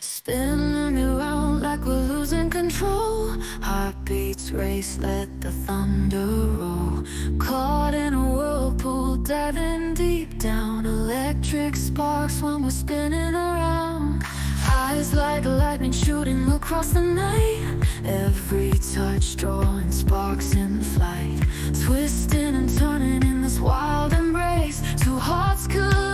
Spinning around like we're losing control. Heartbeats race, let the thunder roll. Caught in a whirlpool, diving deep down. Electric sparks when we're spinning around. Eyes like lightning shooting across the night. Every touch drawing sparks in flight. Twisting and turning in this wild embrace. Two hearts collide.